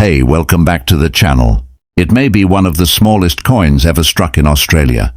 Hey, welcome back to the channel. It may be one of the smallest coins ever struck in Australia,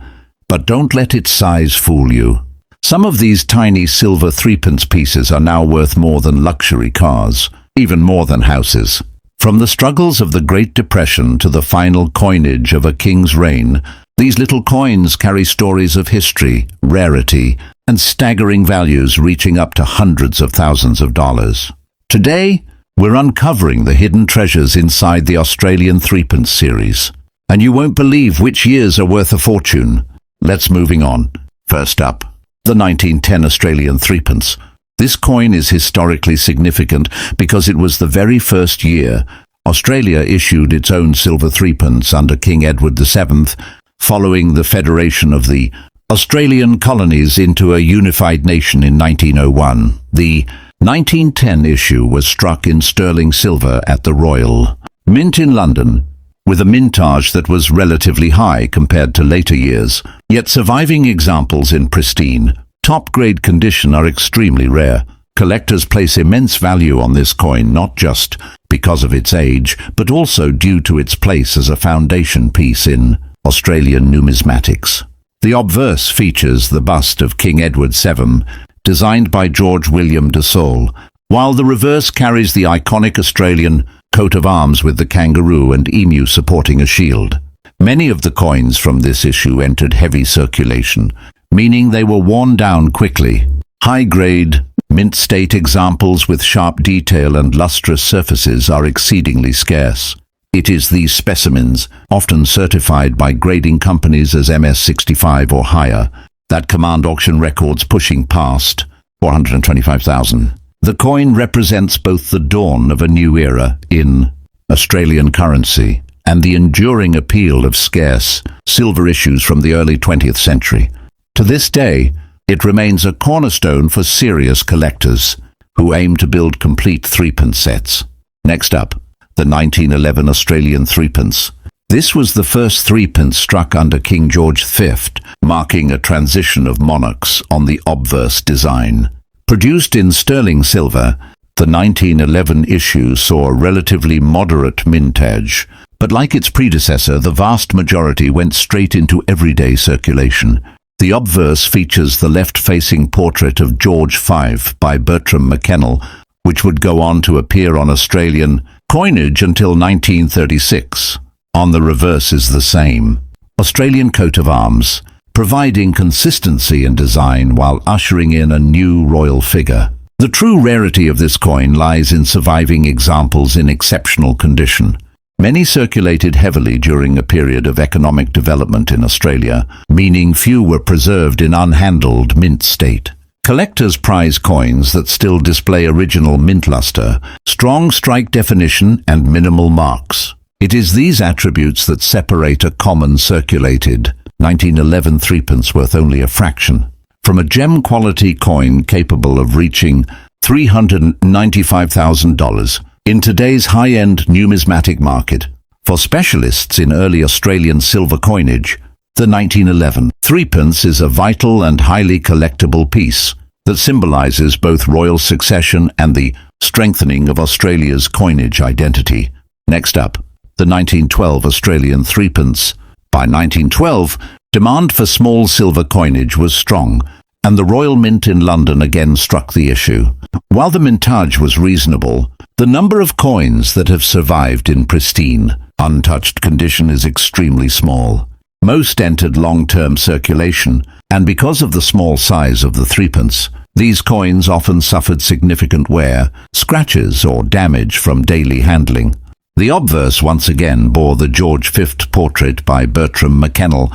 but don't let its size fool you. Some of these tiny silver threepence pieces are now worth more than luxury cars, even more than houses. From the struggles of the Great Depression to the final coinage of a king's reign, these little coins carry stories of history, rarity, and staggering values reaching up to hundreds of thousands of dollars. Today, we're uncovering the hidden treasures inside the Australian Threepence series. And you won't believe which years are worth a fortune. Let's moving on. First up, the 1910 Australian Threepence. This coin is historically significant because it was the very first year Australia issued its own silver threepence under King Edward VII, following the federation of the Australian colonies into a unified nation in 1901. The 1910 issue was struck in sterling silver at the Royal Mint in London, with a mintage that was relatively high compared to later years, yet surviving examples in pristine, top-grade condition are extremely rare. Collectors place immense value on this coin not just because of its age, but also due to its place as a foundation piece in Australian numismatics. The obverse features the bust of King Edward VII, designed by George William de Saul, while the reverse carries the iconic Australian coat of arms with the kangaroo and emu supporting a shield. Many of the coins from this issue entered heavy circulation, meaning they were worn down quickly. High-grade, mint-state examples with sharp detail and lustrous surfaces are exceedingly scarce. It is these specimens, often certified by grading companies as MS65 or higher, that command auction records pushing past $425,000. The coin represents both the dawn of a new era in Australian currency and the enduring appeal of scarce silver issues from the early 20th century. To this day, it remains a cornerstone for serious collectors who aim to build complete threepence sets. Next up, the 1911 Australian Threepence. This was the first threepence struck under King George V, marking a transition of monarchs on the obverse design. Produced in sterling silver, the 1911 issue saw a relatively moderate mintage, but like its predecessor, the vast majority went straight into everyday circulation. The obverse features the left-facing portrait of George V by Bertram McKennell, which would go on to appear on Australian coinage until 1936. On the reverse is the same Australian coat of arms, providing consistency in design while ushering in a new royal figure. The true rarity of this coin lies in surviving examples in exceptional condition. Many circulated heavily during a period of economic development in Australia, meaning few were preserved in unhandled mint state. Collectors prize coins that still display original mint luster, strong strike definition, and minimal marks. It is these attributes that separate a common circulated 1911 threepence worth only a fraction from a gem-quality coin capable of reaching $395,000 in today's high-end numismatic market. For specialists in early Australian silver coinage, the 1911 threepence is a vital and highly collectible piece that symbolizes both royal succession and the strengthening of Australia's coinage identity. Next up, the 1912 Australian Threepence. By 1912, demand for small silver coinage was strong, and the Royal Mint in London again struck the issue. While the mintage was reasonable, the number of coins that have survived in pristine, untouched condition is extremely small. Most entered long-term circulation, and because of the small size of the threepence, these coins often suffered significant wear, scratches, or damage from daily handling. The obverse once again bore the George V portrait by Bertram McKennell,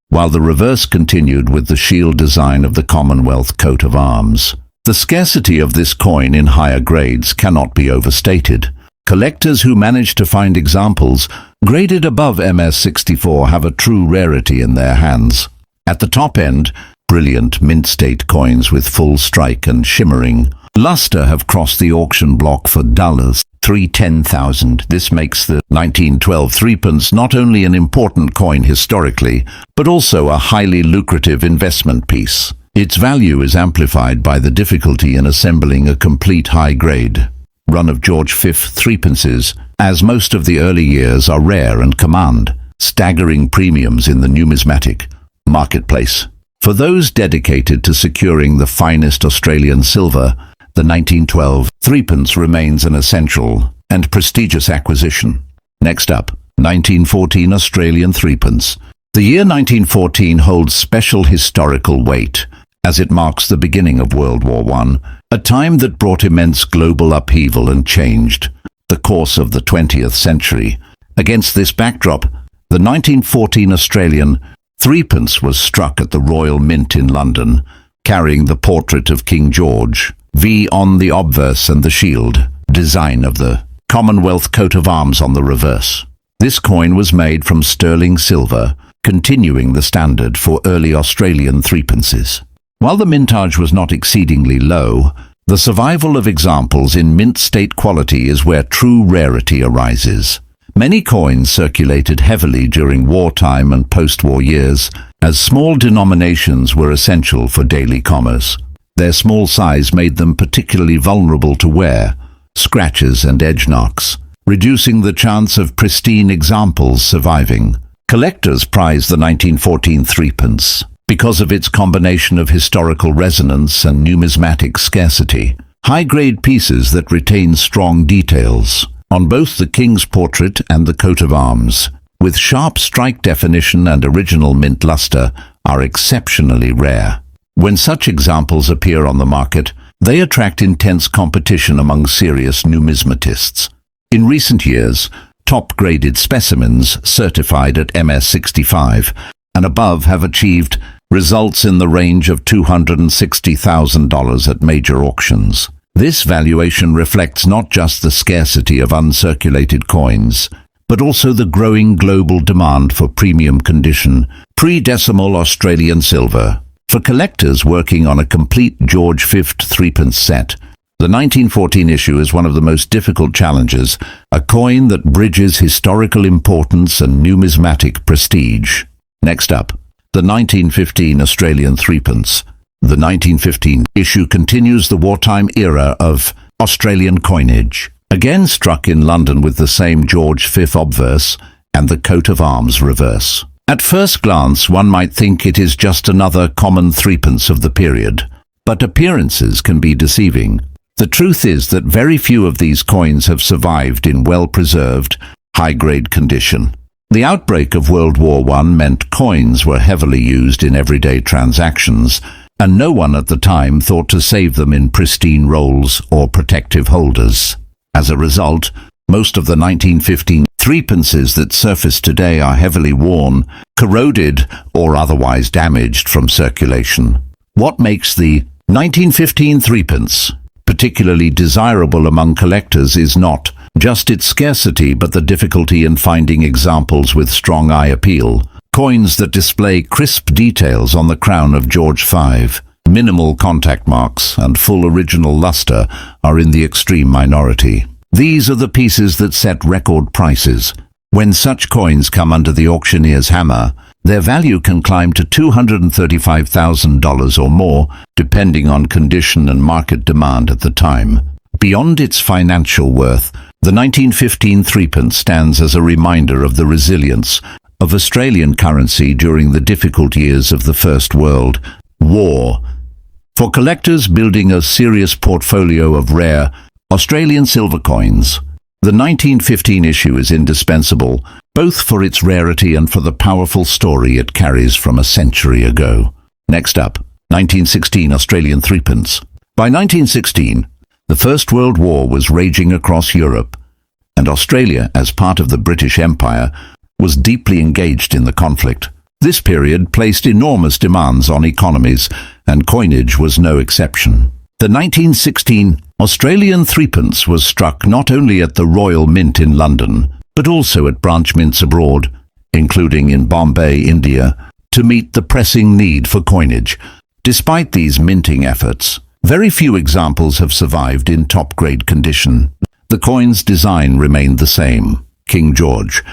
while the reverse continued with the shield design of the Commonwealth coat of arms. The scarcity of this coin in higher grades cannot be overstated. Collectors who manage to find examples graded above MS64 have a true rarity in their hands. At the top end, brilliant mint-state coins with full strike and shimmering luster have crossed the auction block for $310,000. This makes the 1912 threepence not only an important coin historically, but also a highly lucrative investment piece. Its value is amplified by the difficulty in assembling a complete high-grade run of George V threepences as most of the early years are rare and command staggering premiums in the numismatic marketplace. For those dedicated to securing the finest Australian silver, the 1912 threepence remains an essential and prestigious acquisition. Next up, 1914 Australian threepence. The year 1914 holds special historical weight, as it marks the beginning of World War I, a time that brought immense global upheaval and changed the course of the 20th century. Against this backdrop, the 1914 Australian threepence was struck at the Royal Mint in London, carrying the portrait of King George V on the obverse and the shield design of the Commonwealth coat of arms on the reverse. This coin was made from sterling silver, continuing the standard for early Australian threepences. While the mintage was not exceedingly low, the survival of examples in mint state quality is where true rarity arises. Many coins circulated heavily during wartime and post-war years, as small denominations were essential for daily commerce. Their small size made them particularly vulnerable to wear, scratches and edge knocks, reducing the chance of pristine examples surviving. Collectors prize the 1914 threepence because of its combination of historical resonance and numismatic scarcity. High-grade pieces that retain strong details on both the king's portrait and the coat of arms, with sharp strike definition and original mint luster, are exceptionally rare. When such examples appear on the market, they attract intense competition among serious numismatists. In recent years, top-graded specimens certified at MS65 and above have achieved results in the range of $260,000 at major auctions. This valuation reflects not just the scarcity of uncirculated coins, but also the growing global demand for premium condition, pre-decimal Australian silver. For collectors working on a complete George V threepence set, the 1914 issue is one of the most difficult challenges, a coin that bridges historical importance and numismatic prestige. Next up, the 1915 Australian threepence. The 1915 issue continues the wartime era of Australian coinage, again struck in London with the same George V obverse and the coat of arms reverse. At first glance, one might think it is just another common threepence of the period, but appearances can be deceiving. The truth is that very few of these coins have survived in well-preserved, high-grade condition. The outbreak of World War I meant coins were heavily used in everyday transactions, and no one at the time thought to save them in pristine rolls or protective holders. As a result, most of the 1915 threepences that surface today are heavily worn, corroded, or otherwise damaged from circulation. What makes the 1915 threepence particularly desirable among collectors is not just its scarcity but the difficulty in finding examples with strong eye appeal. Coins that display crisp details on the crown of George V, minimal contact marks, and full original luster are in the extreme minority. These are the pieces that set record prices. When such coins come under the auctioneer's hammer, their value can climb to $235,000 or more, depending on condition and market demand at the time. Beyond its financial worth, the 1915 threepence stands as a reminder of the resilience of Australian currency during the difficult years of the First World War. For collectors building a serious portfolio of rare Australian silver coins, the 1915 issue is indispensable, both for its rarity and for the powerful story it carries from a century ago. Next up, 1916 Australian threepence. By 1916, the First World War was raging across Europe, and Australia, as part of the British Empire, was deeply engaged in the conflict. This period placed enormous demands on economies, and coinage was no exception. The 1916 Australian threepence was struck not only at the Royal Mint in London, but also at branch mints abroad, including in Bombay, India, to meet the pressing need for coinage. Despite these minting efforts, very few examples have survived in top-grade condition. The coin's design remained the same: King George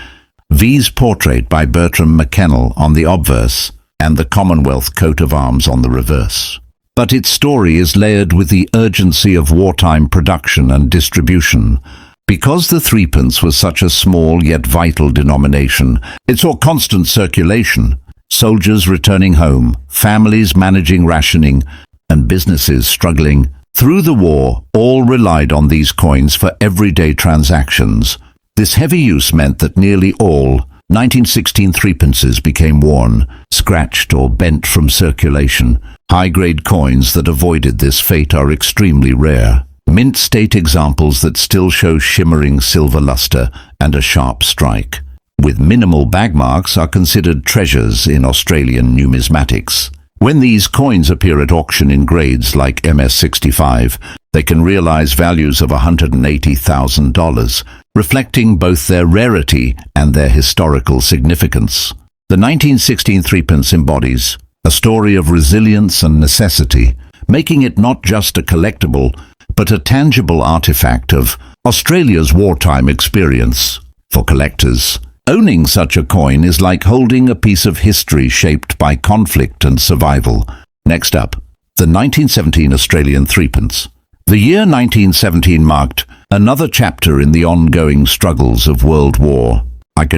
V's portrait by Bertram McKennell on the obverse and the Commonwealth coat of arms on the reverse. But its story is layered with the urgency of wartime production and distribution. Because the threepence was such a small yet vital denomination, it saw constant circulation, soldiers returning home, families managing rationing, and businesses struggling. Through the war, all relied on these coins for everyday transactions. This heavy use meant that nearly all 1916 threepences became worn, scratched or bent from circulation. High-grade coins that avoided this fate are extremely rare. Mint state examples that still show shimmering silver luster and a sharp strike, with minimal bag marks, are considered treasures in Australian numismatics. When these coins appear at auction in grades like MS65, they can realize values of $180,000, reflecting both their rarity and their historical significance. The 1916 threepence embodies a story of resilience and necessity, making it not just a collectible, but a tangible artifact of Australia's wartime experience. For collectors, owning such a coin is like holding a piece of history shaped by conflict and survival. Next up, the 1917 Australian threepence. The year 1917 marked another chapter in the ongoing struggles of World War.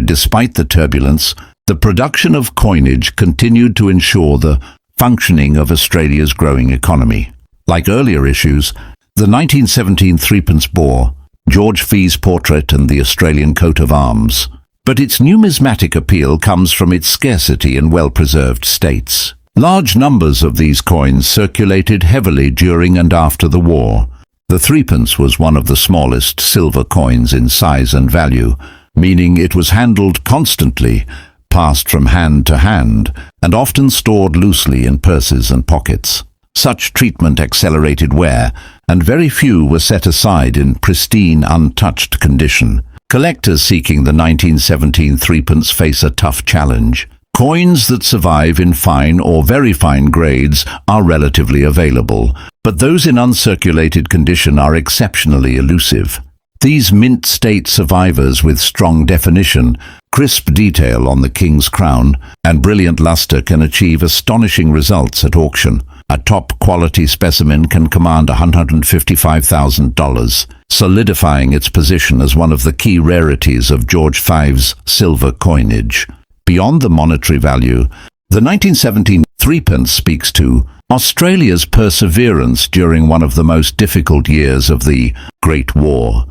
Despite the turbulence, the production of coinage continued to ensure the functioning of Australia's growing economy. Like earlier issues, the 1917 threepence bore George Fee's portrait and the Australian coat of arms, but its numismatic appeal comes from its scarcity and well-preserved states. Large numbers of these coins circulated heavily during and after the war. The threepence was one of the smallest silver coins in size and value, meaning it was handled constantly, passed from hand to hand, and often stored loosely in purses and pockets. Such treatment accelerated wear, and very few were set aside in pristine, untouched condition. Collectors seeking the 1917 threepence face a tough challenge. Coins that survive in fine or very fine grades are relatively available, but those in uncirculated condition are exceptionally elusive. These mint state survivors with strong definition, crisp detail on the king's crown, and brilliant luster can achieve astonishing results at auction. A top-quality specimen can command $155,000, solidifying its position as one of the key rarities of George V's silver coinage. Beyond the monetary value, the 1917 threepence speaks to Australia's perseverance during one of the most difficult years of the Great War.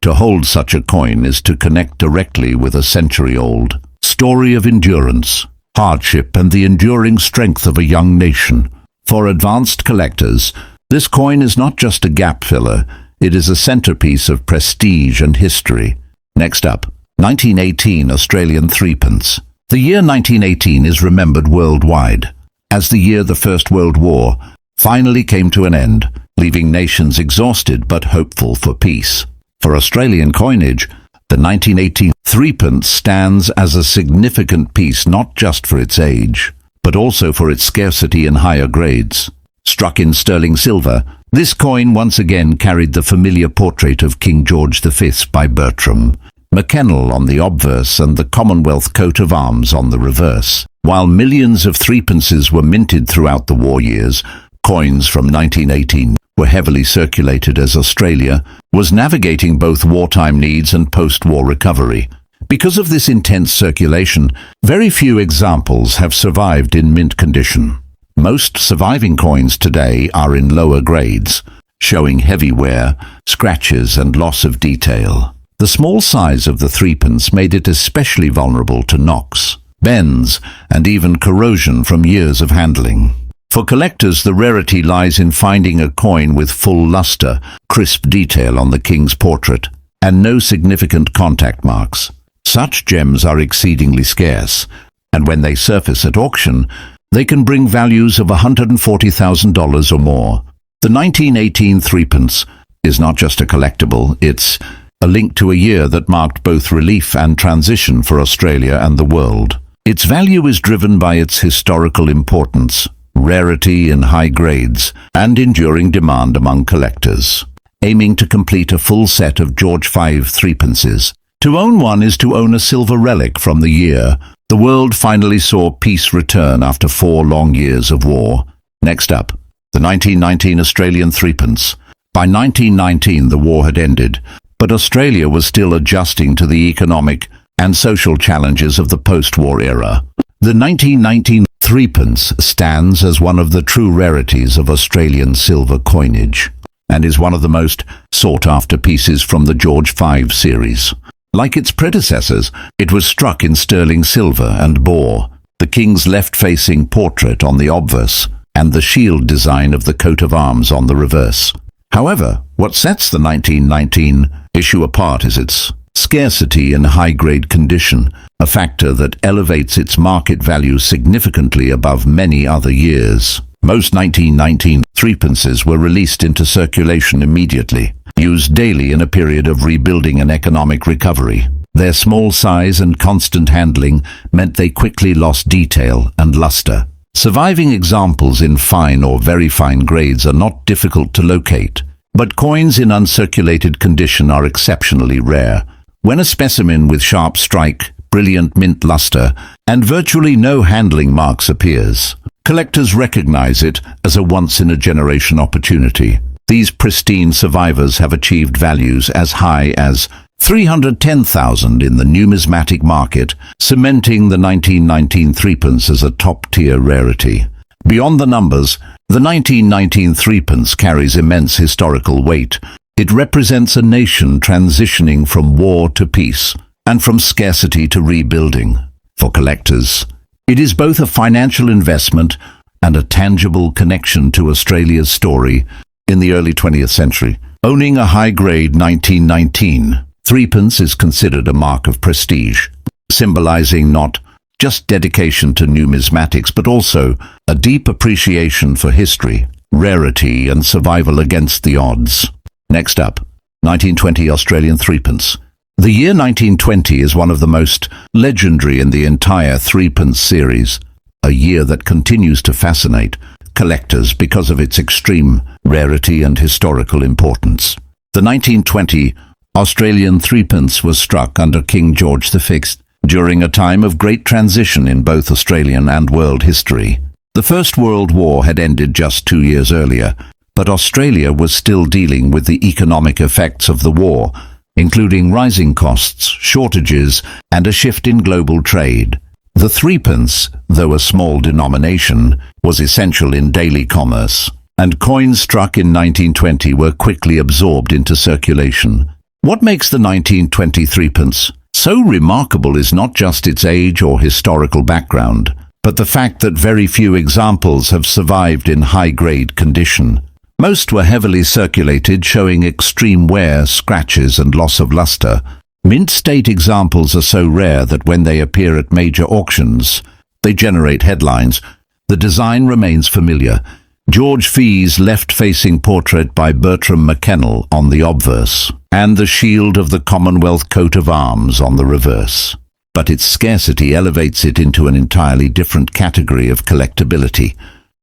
To hold such a coin is to connect directly with a century-old story of endurance, hardship, and the enduring strength of a young nation. For advanced collectors, this coin is not just a gap filler, it is a centerpiece of prestige and history. Next up, 1918 Australian threepence. The year 1918 is remembered worldwide as the year the First World War finally came to an end, leaving nations exhausted but hopeful for peace. For Australian coinage, the 1918 threepence stands as a significant piece not just for its age, but also for its scarcity in higher grades. Struck in sterling silver, this coin once again carried the familiar portrait of King George V by Bertram McKennell on the obverse and the Commonwealth coat of arms on the reverse. While millions of threepences were minted throughout the war years, coins from 1918 were heavily circulated as Australia was navigating both wartime needs and post-war recovery. Because of this intense circulation, very few examples have survived in mint condition. Most surviving coins today are in lower grades, showing heavy wear, scratches, and loss of detail. The small size of the threepence made it especially vulnerable to knocks, bends, and even corrosion from years of handling. For collectors, the rarity lies in finding a coin with full luster, crisp detail on the king's portrait, and no significant contact marks. Such gems are exceedingly scarce, and when they surface at auction, they can bring values of $140,000 or more. The 1918 threepence is not just a collectible, it's a link to a year that marked both relief and transition for Australia and the world. Its value is driven by its historical importance, rarity in high grades, and enduring demand among collectors. Aiming to complete a full set of George V threepences, to own one is to own a silver relic from the year the world finally saw peace return after 4 long years of war. Next up, the 1919 Australian threepence. By 1919, the war had ended, but Australia was still adjusting to the economic and social challenges of the post-war era. The 1919 threepence stands as one of the true rarities of Australian silver coinage, and is one of the most sought-after pieces from the George V series. Like its predecessors, it was struck in sterling silver and bore the king's left-facing portrait on the obverse and the shield design of the coat of arms on the reverse. However, what sets the 1919 issue apart is its scarcity and high-grade condition, a factor that elevates its market value significantly above many other years. Most 1919 threepences were released into circulation immediately, used daily in a period of rebuilding and economic recovery. Their small size and constant handling meant they quickly lost detail and luster. Surviving examples in fine or very fine grades are not difficult to locate, but coins in uncirculated condition are exceptionally rare. When a specimen with sharp strike, brilliant mint luster, and virtually no handling marks appears, collectors recognize it as a once-in-a-generation opportunity. These pristine survivors have achieved values as high as $310,000 in the numismatic market, cementing the 1919 threepence as a top-tier rarity. Beyond the numbers, the 1919 threepence carries immense historical weight. It represents a nation transitioning from war to peace, and from scarcity to rebuilding. For collectors, it is both a financial investment and a tangible connection to Australia's story in the early 20th century. Owning a high-grade 1919 threepence is considered a mark of prestige, symbolizing not just dedication to numismatics but also a deep appreciation for history, rarity and survival against the odds. Next up, 1920 Australian threepence. The year 1920 is one of the most legendary in the entire threepence series, a year that continues to fascinate collectors because of its extreme rarity and historical importance. The 1920 Australian threepence was struck under King George V during a time of great transition in both Australian and world history. The First World War had ended just 2 years earlier, but Australia was still dealing with the economic effects of the war, including rising costs, shortages, and a shift in global trade. The threepence, though a small denomination, was essential in daily commerce, and coins struck in 1920 were quickly absorbed into circulation. What makes the 1920 threepence so remarkable is not just its age or historical background, but the fact that very few examples have survived in high-grade condition. Most were heavily circulated, showing extreme wear, scratches, and loss of luster. Mint state examples are so rare that when they appear at major auctions, they generate headlines. The design remains familiar. George V's left-facing portrait by Bertram McKennell on the obverse, and the shield of the Commonwealth coat of arms on the reverse. But its scarcity elevates it into an entirely different category of collectability.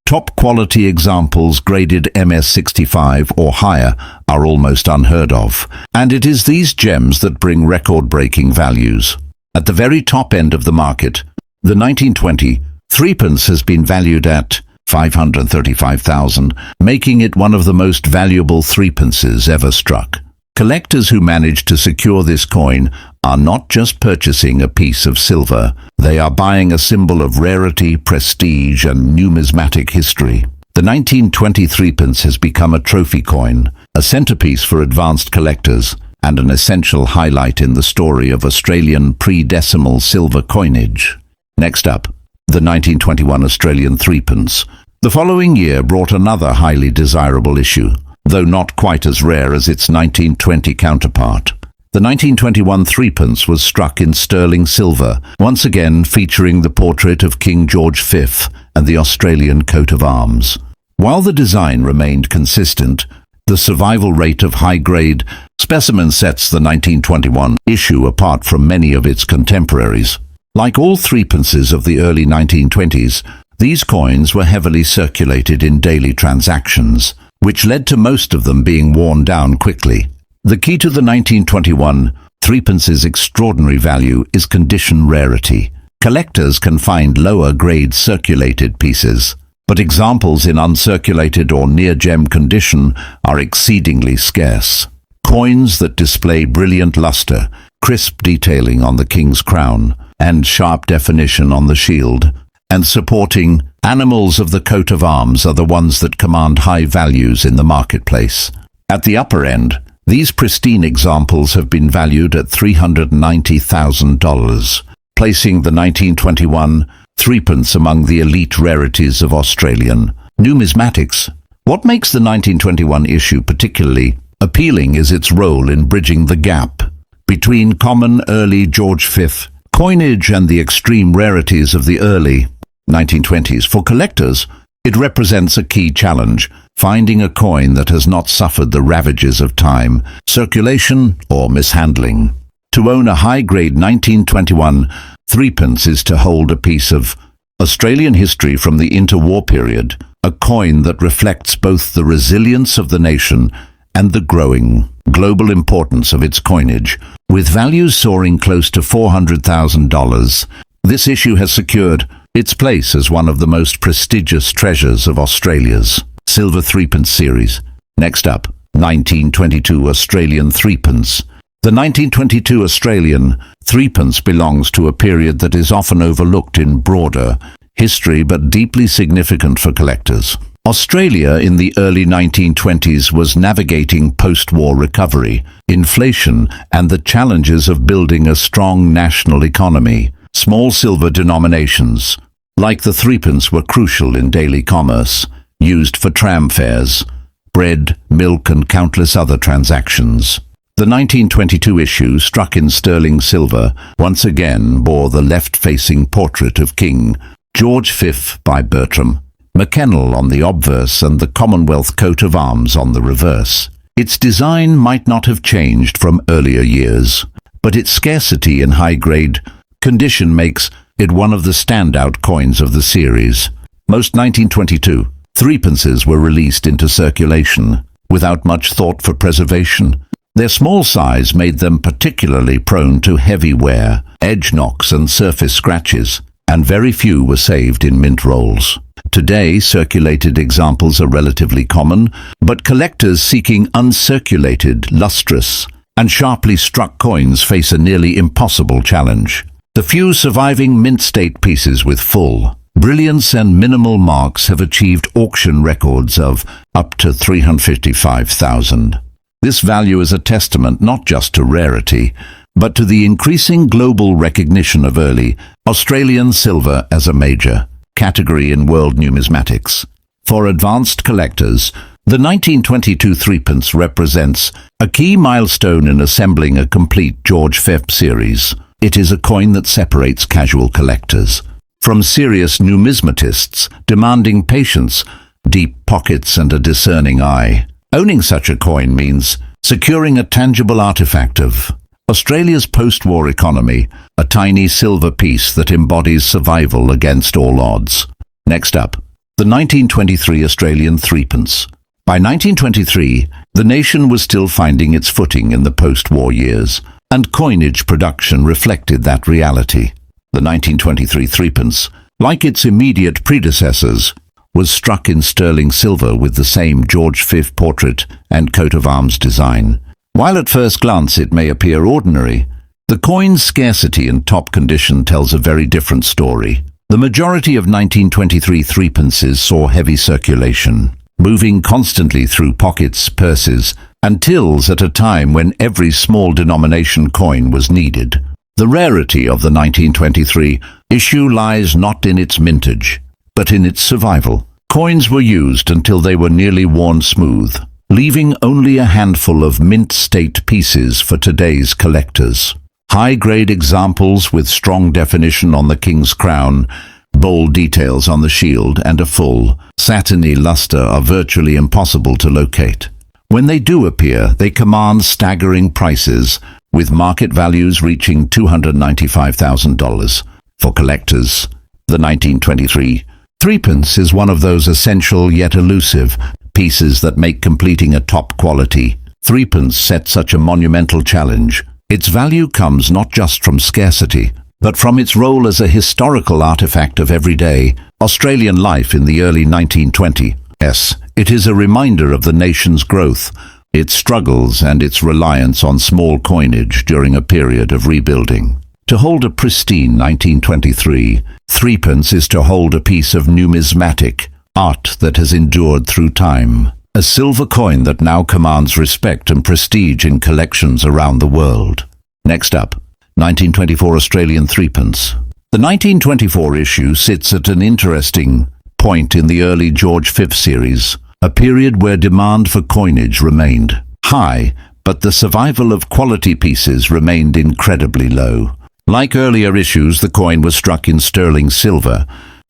Top-quality examples graded MS65 or higher are almost unheard of, and it is these gems that bring record-breaking values. At the very top end of the market, the 1920 threepence has been valued at $535,000, making it one of the most valuable threepences ever struck. Collectors who manage to secure this coin are not just purchasing a piece of silver, they are buying a symbol of rarity, prestige, and numismatic history. The 1920 threepence has become a trophy coin, a centerpiece for advanced collectors, and an essential highlight in the story of Australian pre-decimal silver coinage. Next up, the 1921 Australian threepence. The following year brought another highly desirable issue, though not quite as rare as its 1920 counterpart. The 1921 threepence was struck in sterling silver, once again featuring the portrait of King George V and the Australian coat of arms. While the design remained consistent, the survival rate of high-grade specimens sets the 1921 issue apart from many of its contemporaries. Like all threepences of the early 1920s, these coins were heavily circulated in daily transactions, which led to most of them being worn down quickly. The key to the 1921 threepence's extraordinary value is condition rarity. Collectors can find lower-grade circulated pieces, but examples in uncirculated or near-gem condition are exceedingly scarce. Coins that display brilliant luster, crisp detailing on the king's crown, and sharp definition on the shield, and supporting animals of the coat of arms are the ones that command high values in the marketplace. At the upper end, these pristine examples have been valued at $390,000, placing the 1921 Threepence among the elite rarities of Australian numismatics. What makes the 1921 issue particularly appealing is its role in bridging the gap between common early George V coinage and the extreme rarities of the early 1920s. For collectors, it represents a key challenge, finding a coin that has not suffered the ravages of time, circulation, or mishandling. To own a high-grade 1921 Threepence is to hold a piece of Australian history from the interwar period, a coin that reflects both the resilience of the nation and the growing global importance of its coinage. With values soaring close to $400,000, this issue has secured its place as one of the most prestigious treasures of Australia's Silver Threepence series. Next up, 1922 Australian Threepence. The 1922 Australian Threepence belongs to a period that is often overlooked in broader history but deeply significant for collectors. Australia in the early 1920s was navigating post-war recovery, inflation, and the challenges of building a strong national economy. Small silver denominations, like the Threepence, were crucial in daily commerce, used for tram fares, bread, milk, and countless other transactions. The 1922 issue, struck in sterling silver, once again bore the left-facing portrait of King George V by Bertram McKennell on the obverse and the Commonwealth coat of arms on the reverse. Its design might not have changed from earlier years, but its scarcity and high-grade condition makes it one of the standout coins of the series. Most 1922 Threepences were released into circulation without much thought for preservation. Their small size made them particularly prone to heavy wear, edge knocks, and surface scratches, and very few were saved in mint rolls. Today, circulated examples are relatively common, but collectors seeking uncirculated, lustrous, and sharply struck coins face a nearly impossible challenge. The few surviving mint-state pieces with full brilliance and minimal marks have achieved auction records of up to $355,000. This value is a testament not just to rarity, but to the increasing global recognition of early Australian silver as a major category in world numismatics. For advanced collectors, the 1922 Threepence represents a key milestone in assembling a complete George V series. It is a coin that separates casual collectors from serious numismatists demanding patience, deep pockets, and a discerning eye. Owning such a coin means securing a tangible artifact of Australia's post-war economy, a tiny silver piece that embodies survival against all odds. Next up, the 1923 Australian Threepence. By 1923, the nation was still finding its footing in the post-war years, and coinage production reflected that reality. The 1923 Threepence, like its immediate predecessors, was struck in sterling silver with the same George V portrait and coat of arms design. While at first glance it may appear ordinary, the coin's scarcity and top condition tells a very different story. The majority of 1923 Threepences saw heavy circulation, moving constantly through pockets, purses, and tills at a time when every small denomination coin was needed. The rarity of the 1923 issue lies not in its mintage, but in its survival. Coins were used until they were nearly worn smooth, leaving only a handful of mint-state pieces for today's collectors. High-grade examples with strong definition on the king's crown, bold details on the shield, and a full, satiny luster are virtually impossible to locate. When they do appear, they command staggering prices, with market values reaching $295,000. For collectors, the 1923 Threepence is one of those essential yet elusive pieces that make completing a top-quality Threepence set such a monumental challenge. Its value comes not just from scarcity, but from its role as a historical artifact of everyday Australian life in the early 1920s. It is a reminder of the nation's growth, its struggles and its reliance on small coinage during a period of rebuilding. To hold a pristine 1923, threepence is to hold a piece of numismatic art that has endured through time, a silver coin that now commands respect and prestige in collections around the world. Next up, 1924 Australian threepence. The 1924 issue sits at an interesting point in the early George V series, a period where demand for coinage remained high, but the survival of quality pieces remained incredibly low. Like earlier issues, the coin was struck in sterling silver,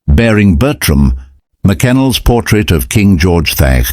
bearing Bertram McKennell's portrait of King George VI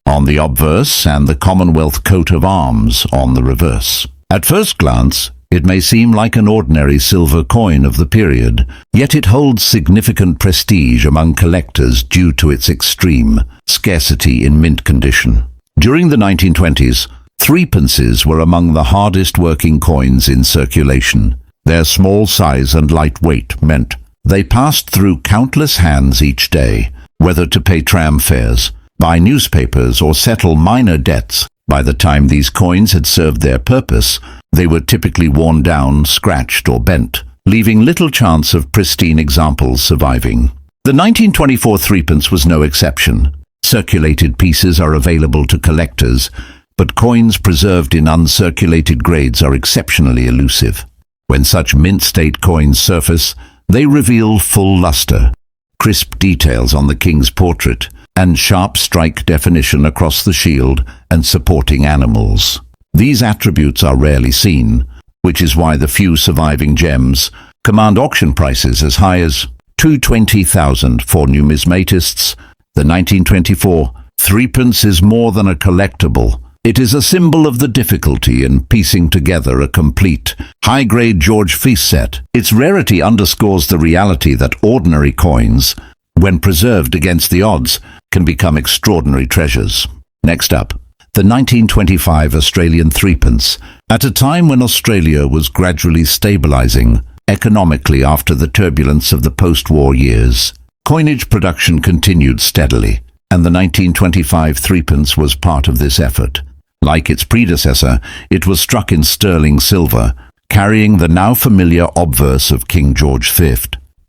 on the obverse and the Commonwealth coat of arms on the reverse. At first glance, it may seem like an ordinary silver coin of the period, yet it holds significant prestige among collectors due to its extreme scarcity in mint condition. During the 1920s, threepences were among the hardest working coins in circulation. Their small size and light weight meant they passed through countless hands each day, whether to pay tram fares, buy newspapers, or settle minor debts. By the time these coins had served their purpose, they were typically worn down, scratched, or bent, leaving little chance of pristine examples surviving. The 1924 threepence was no exception. Circulated pieces are available to collectors, but coins preserved in uncirculated grades are exceptionally elusive. When such mint-state coins surface, they reveal full luster, crisp details on the king's portrait, and sharp strike definition across the shield and supporting animals. These attributes are rarely seen, which is why the few surviving gems command auction prices as high as $220,000 for numismatists. The 1924 threepence is more than a collectible. It is a symbol of the difficulty in piecing together a complete, high-grade George V set. Its rarity underscores the reality that ordinary coins, when preserved against the odds, can become extraordinary treasures. Next up, the 1925 Australian threepence. At a time when Australia was gradually stabilizing economically after the turbulence of the post-war years, coinage production continued steadily, and the 1925 threepence was part of this effort. Like its predecessor, it was struck in sterling silver, carrying the now familiar obverse of King George V,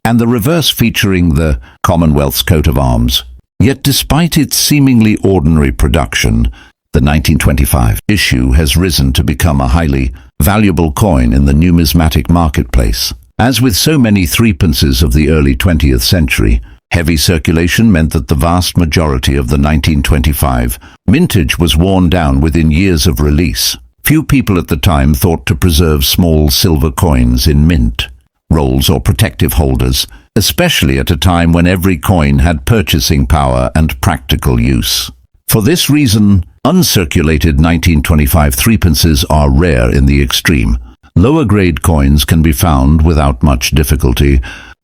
and the reverse featuring the Commonwealth's coat of arms. Yet despite its seemingly ordinary production, the 1925 issue has risen to become a highly valuable coin in the numismatic marketplace. As with so many threepences of the early 20th century, heavy circulation meant that the vast majority of the 1925 mintage was worn down within years of release. Few people at the time thought to preserve small silver coins in mint rolls or protective holders, especially at a time when every coin had purchasing power and practical use. For this reason, uncirculated 1925 threepences are rare in the extreme. Lower-grade coins can be found without much difficulty,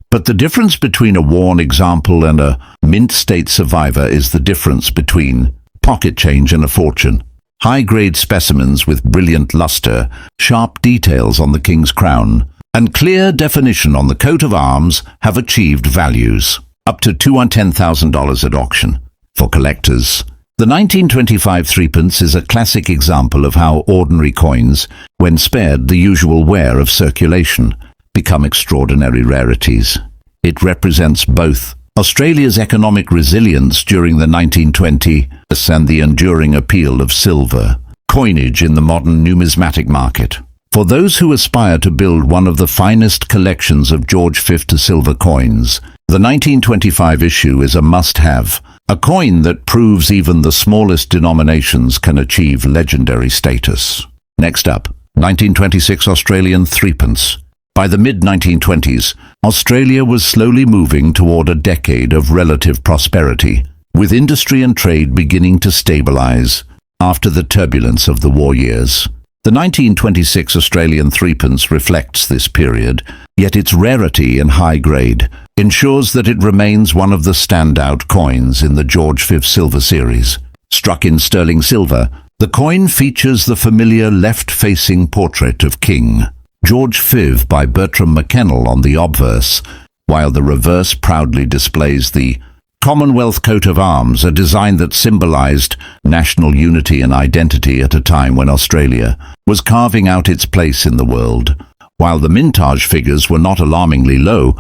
but the difference between a worn example and a mint-state survivor is the difference between pocket change and a fortune. High-grade specimens with brilliant luster, sharp details on the king's crown, and clear definition on the coat of arms have achieved values up to $210,000 at auction. For collectors, the 1925 threepence is a classic example of how ordinary coins, when spared the usual wear of circulation, become extraordinary rarities. It represents both Australia's economic resilience during the 1920s and the enduring appeal of silver coinage in the modern numismatic market. For those who aspire to build one of the finest collections of George V silver coins, the 1925 issue is a must-have, a coin that proves even the smallest denominations can achieve legendary status. Next up, 1926 Australian threepence. By the mid-1920s, Australia was slowly moving toward a decade of relative prosperity, with industry and trade beginning to stabilize after the turbulence of the war years. The 1926 Australian threepence reflects this period, yet its rarity and high grade ensures that it remains one of the standout coins in the George V silver series. Struck in sterling silver, the coin features the familiar left-facing portrait of King George V by Bertram McKennell on the obverse, while the reverse proudly displays the Commonwealth coat of arms, a design that symbolized national unity and identity at a time when Australia was carving out its place in the world. While the mintage figures were not alarmingly low,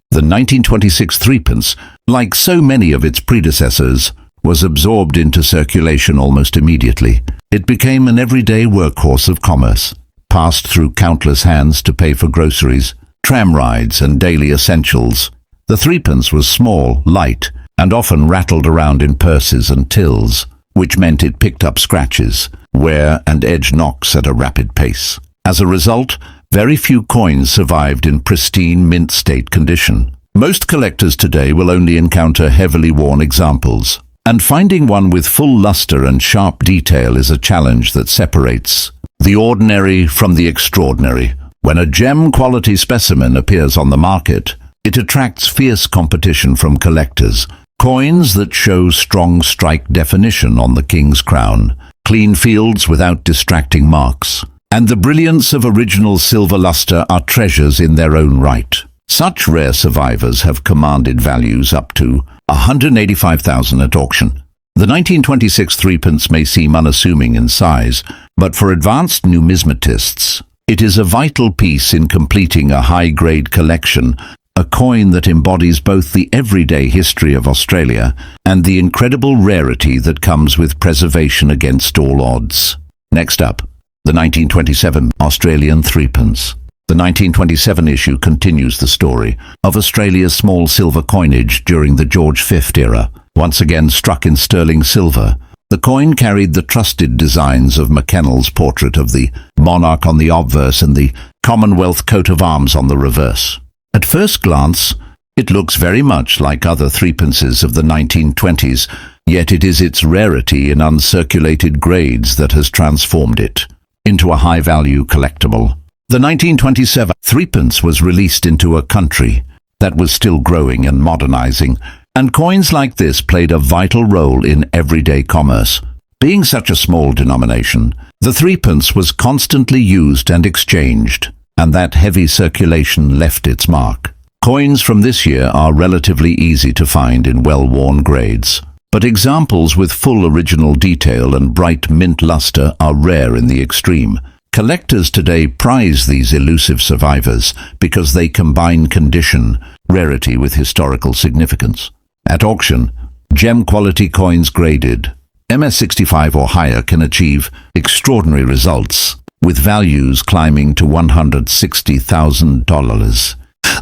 the 1926 threepence, like so many of its predecessors, was absorbed into circulation almost immediately. It became an everyday workhorse of commerce, passed through countless hands to pay for groceries, tram rides, and daily essentials. The threepence was small, light, and often rattled around in purses and tills, which meant it picked up scratches, wear, and edge knocks at a rapid pace. As a result, very few coins survived in pristine mint state condition. Most collectors today will only encounter heavily worn examples, and finding one with full luster and sharp detail is a challenge that separates the ordinary from the extraordinary. When a gem-quality specimen appears on the market, it attracts fierce competition from collectors. Coins that show strong strike definition on the king's crown, clean fields without distracting marks, and the brilliance of original silver luster are treasures in their own right. Such rare survivors have commanded values up to $185,000 at auction. The 1926 threepence may seem unassuming in size, but for advanced numismatists, it is a vital piece in completing a high-grade collection, a coin that embodies both the everyday history of Australia and the incredible rarity that comes with preservation against all odds. Next up, the 1927 Australian threepence. The 1927 issue continues the story of Australia's small silver coinage during the George V era. Once again struck in sterling silver, the coin carried the trusted designs of McKennell's portrait of the monarch on the obverse and the Commonwealth coat of arms on the reverse. At first glance, it looks very much like other threepences of the 1920s, yet it is its rarity in uncirculated grades that has transformed it into a high-value collectible. The 1927 threepence was released into a country that was still growing and modernizing, and coins like this played a vital role in everyday commerce. Being such a small denomination, the threepence was constantly used and exchanged, and that heavy circulation left its mark. Coins from this year are relatively easy to find in well-worn grades, but examples with full original detail and bright mint luster are rare in the extreme. Collectors today prize these elusive survivors because they combine condition, rarity with historical significance. At auction, gem-quality coins graded MS65 or higher can achieve extraordinary results, with values climbing to $160,000.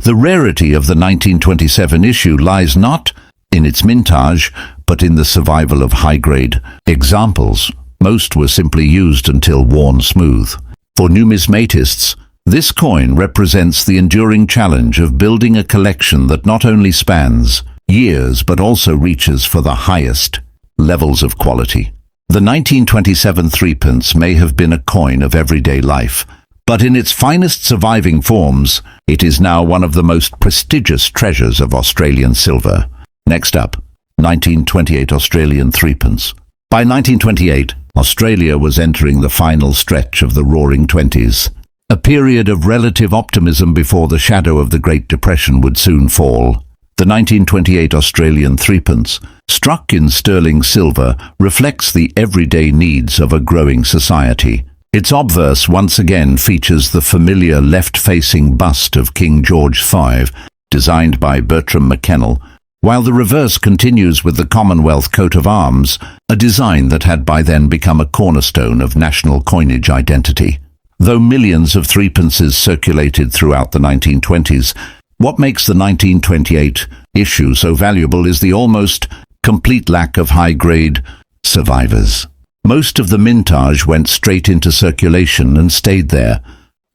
The rarity of the 1927 issue lies not in its mintage, but in the survival of high-grade examples. Most were simply used until worn smooth. For numismatists, this coin represents the enduring challenge of building a collection that not only spans years but also reaches for the highest levels of quality. The 1927 threepence may have been a coin of everyday life, but in its finest surviving forms, it is now one of the most prestigious treasures of Australian silver. Next up, 1928 Australian threepence. By 1928, Australia was entering the final stretch of the Roaring Twenties, a period of relative optimism before the shadow of the Great Depression would soon fall. The 1928 Australian threepence, struck in sterling silver, reflects the everyday needs of a growing society. Its obverse once again features the familiar left-facing bust of King George V, designed by Bertram McKennell, while the reverse continues with the Commonwealth coat of arms, a design that had by then become a cornerstone of national coinage identity. Though millions of threepences circulated throughout the 1920s, what makes the 1928 issue so valuable is the almost complete lack of high-grade survivors. Most of the mintage went straight into circulation and stayed there,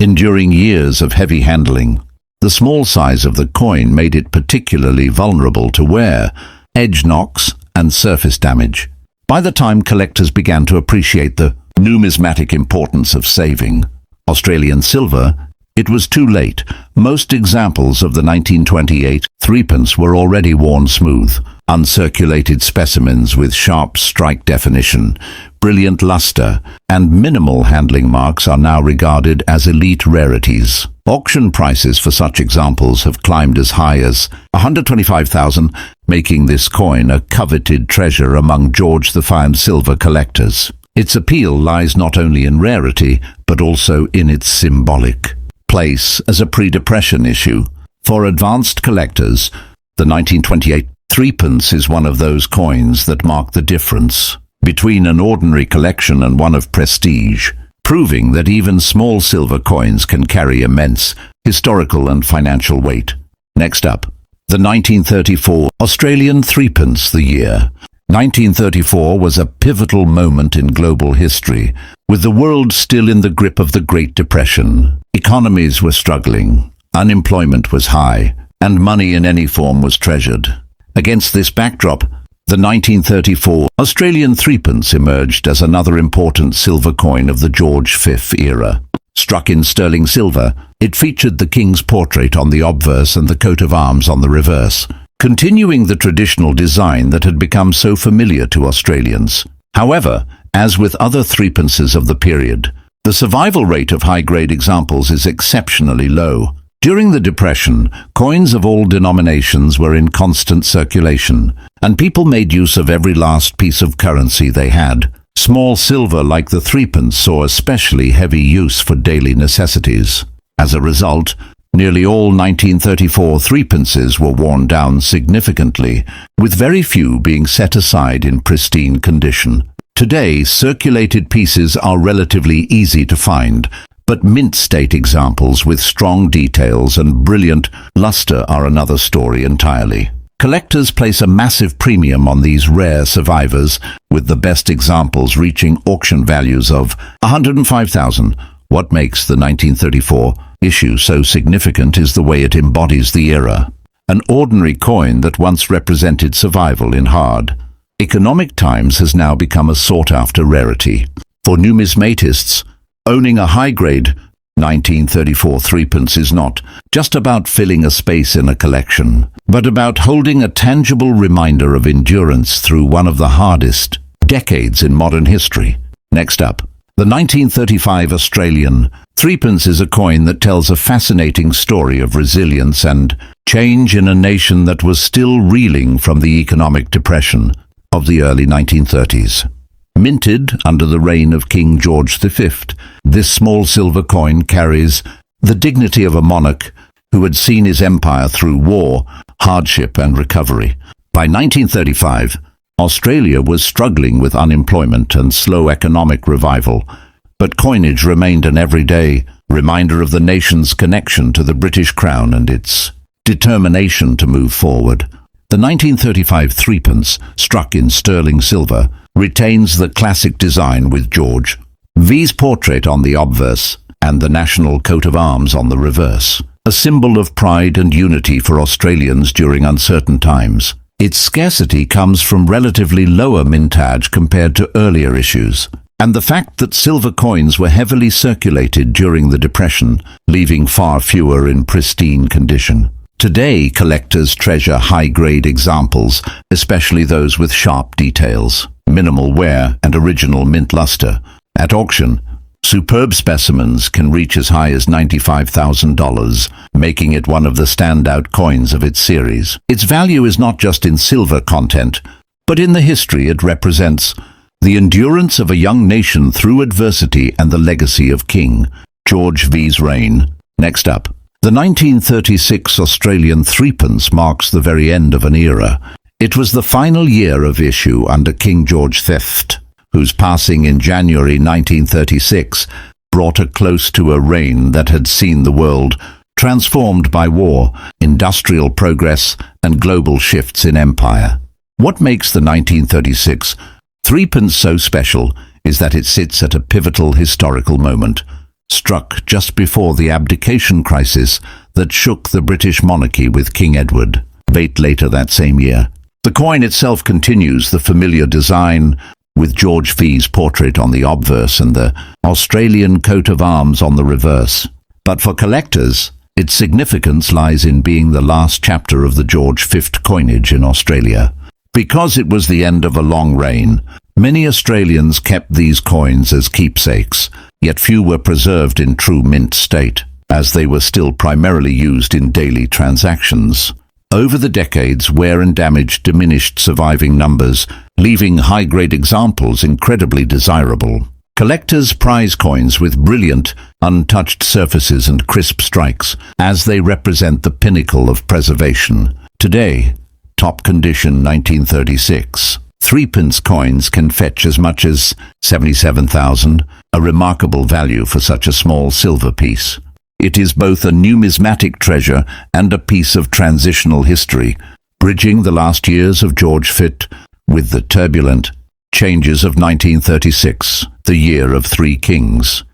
enduring years of heavy handling. The small size of the coin made it particularly vulnerable to wear, edge knocks, and surface damage. By the time collectors began to appreciate the numismatic importance of saving Australian silver, it was too late. Most examples of the 1928 threepence were already worn smooth. Uncirculated specimens with sharp strike definition, brilliant luster, and minimal handling marks are now regarded as elite rarities. Auction prices for such examples have climbed as high as $125,000, making this coin a coveted treasure among George V silver collectors. Its appeal lies not only in rarity, but also in its symbolic place as a pre-depression issue. For advanced collectors, the 1928 Threepence is one of those coins that mark the difference between an ordinary collection and one of prestige, proving that even small silver coins can carry immense historical and financial weight. Next up, the 1934 Australian Threepence. The year 1934 was a pivotal moment in global history, with the world still in the grip of the Great Depression. Economies were struggling, unemployment was high, and money in any form was treasured. Against this backdrop, the 1934 Australian Threepence emerged as another important silver coin of the George V era. Struck in sterling silver, it featured the king's portrait on the obverse and the coat of arms on the reverse, continuing the traditional design that had become so familiar to Australians. However, as with other threepences of the period, the survival rate of high-grade examples is exceptionally low. During the Depression, coins of all denominations were in constant circulation, and people made use of every last piece of currency they had. Small silver like the threepence saw especially heavy use for daily necessities. As a result, nearly all 1934 threepences were worn down significantly, with very few being set aside in pristine condition. Today, circulated pieces are relatively easy to find, but mint-state examples with strong details and brilliant luster are another story entirely. Collectors place a massive premium on these rare survivors, with the best examples reaching auction values of $105,000. What makes the 1934 issue so significant is the way it embodies the era. An ordinary coin that once represented survival in hard economic times has now become a sought-after rarity. For numismatists, owning a high-grade 1934 threepence is not just about filling a space in a collection, but about holding a tangible reminder of endurance through one of the hardest decades in modern history. Next up, the 1935 Australian Threepence is a coin that tells a fascinating story of resilience and change in a nation that was still reeling from the economic depression of the early 1930s. Minted under the reign of King George V, this small silver coin carries the dignity of a monarch who had seen his empire through war, hardship and recovery. By 1935, Australia was struggling with unemployment and slow economic revival, but coinage remained an everyday reminder of the nation's connection to the British Crown and its determination to move forward. The 1935 threepence, struck in sterling silver, retains the classic design with George V's portrait on the obverse and the national coat of arms on the reverse, a symbol of pride and unity for Australians during uncertain times. Its scarcity comes from relatively lower mintage compared to earlier issues, and the fact that silver coins were heavily circulated during the Depression, leaving far fewer in pristine condition. Today, collectors treasure high-grade examples, especially those with sharp details, minimal wear, and original mint luster. At auction, superb specimens can reach as high as $95,000, making it one of the standout coins of its series. Its value is not just in silver content, but in the history it represents: the endurance of a young nation through adversity and the legacy of King George V's reign. Next up, the 1936 Australian Threepence marks the very end of an era. It was the final year of issue under King George V, whose passing in January 1936 brought a close to a reign that had seen the world transformed by war, industrial progress, and global shifts in empire. What makes the 1936 Threepence so special is that it sits at a pivotal historical moment, struck just before the abdication crisis that shook the British monarchy with King Edward VIII later that same year. The coin itself continues the familiar design, with George V's portrait on the obverse and the Australian coat of arms on the reverse. But for collectors, its significance lies in being the last chapter of the George V coinage in Australia. Because it was the end of a long reign, many Australians kept these coins as keepsakes, yet few were preserved in true mint state, as they were still primarily used in daily transactions. Over the decades, wear and damage diminished surviving numbers, leaving high-grade examples incredibly desirable. Collectors prize coins with brilliant, untouched surfaces and crisp strikes, as they represent the pinnacle of preservation. Today, top condition 1936. Threepence coins can fetch as much as 77,000, a remarkable value for such a small silver piece. It is both a numismatic treasure and a piece of transitional history, bridging the last years of George V with the turbulent changes of 1936, the year of three kings.